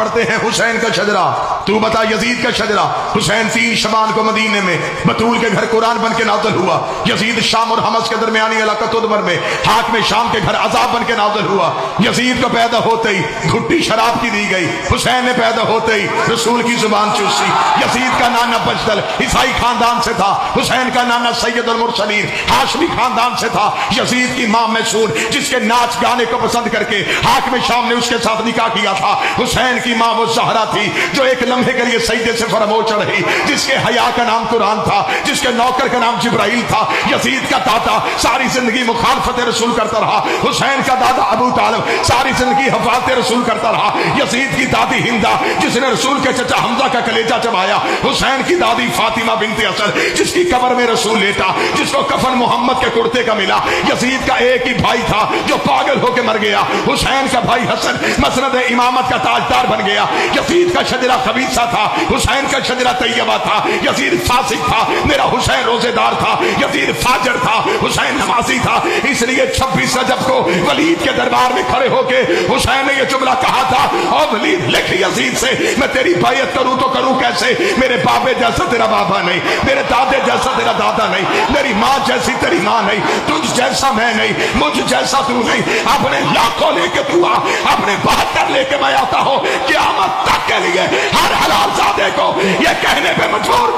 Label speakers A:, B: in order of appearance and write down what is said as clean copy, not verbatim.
A: پڑھتے ہیں حسین کا شجرہ، تو بتا یزید کا شجرہ۔ حسین 3 شعبان کو مدینے میں بطول کے گھر قرآن بن کے نازل ہوا۔ یزید شام اور حمص کے درمیانی علاقہ تدمر میں حاکم شام کے گھر عذاب بن کے نازل ہوا۔ یزید کو پیدا ہوتے ہی گھٹی شراب کی دی گئی، حسین نے پیدا ہوتے ہی رسول کی زبان چوسی۔ یزید کا نانا بجدل عیسائی خاندان سے تھا، حسین کا نانا سید المرسلین ہاشمی خاندان سے تھا۔ یزید کی ماں میسون جس کے ناچ گانے کو پسند کر کے حاکم شام نے اس کے ساتھ نکاح کیا تھا، حسین کی ماں وہ زہرا تھی جو ایک لمحے کے لیے سجدے سے فراموش رہی، جس کے حیا کا نام قرآن تھا، جس کے نوکر کا نام جبرائیل تھا۔ یزید کا دادا ساری زندگی مخالفت رسول کرتا رہا، حسین کا دادا ابو طالب ساری زندگی حفاظت رسول کرتا رہا۔ یزید کی دادی ہندا جس نے رسول کے چچا حمزہ کا کلیجہ چبایا، حسین کی دادی فاطمہ بنت اسد جس کی قبر میں رسول لیٹا، جس کو کفن محمد کے کرتے کا ملا۔ یزید کا ایک ہی بھائی تھا جو پاگل ہو کے مر گیا، حسین کا بھائی حسن مسند امامت کا تاجدار بن گیا۔ یزید کا شجرہ خبیثہ تھا، حسین کا شجرہ طیبہ تھا۔ یزید فاسق تھا، میرا حسین روزے دار تھا۔ یزید فاجر تھا، حسین نمازی تھا۔ اس لیے 26 رجب کو ولید کے دربار میں کھڑے ہو کے حسین نے یہ جملہ کہا تھا، او ولید لکھ یزید سے میں تیری بیعت کروں تو کروں کیسے؟ میرے بابے جیسا تیرا بابا نہیں، میرے دادے جیسا تیرا دادا نہیں، میری ماں جیسی تیری ماں نہیں، تجھ جیسا میں نہیں، مجھ جیسا تو نہیں۔ اپنے لاکھوں لے کے تو آ، اپنے 72 لے کے میں آتا ہوں، قیامت تک کے لیے ہر حلال زادے کو یہ کہنے پہ مجبور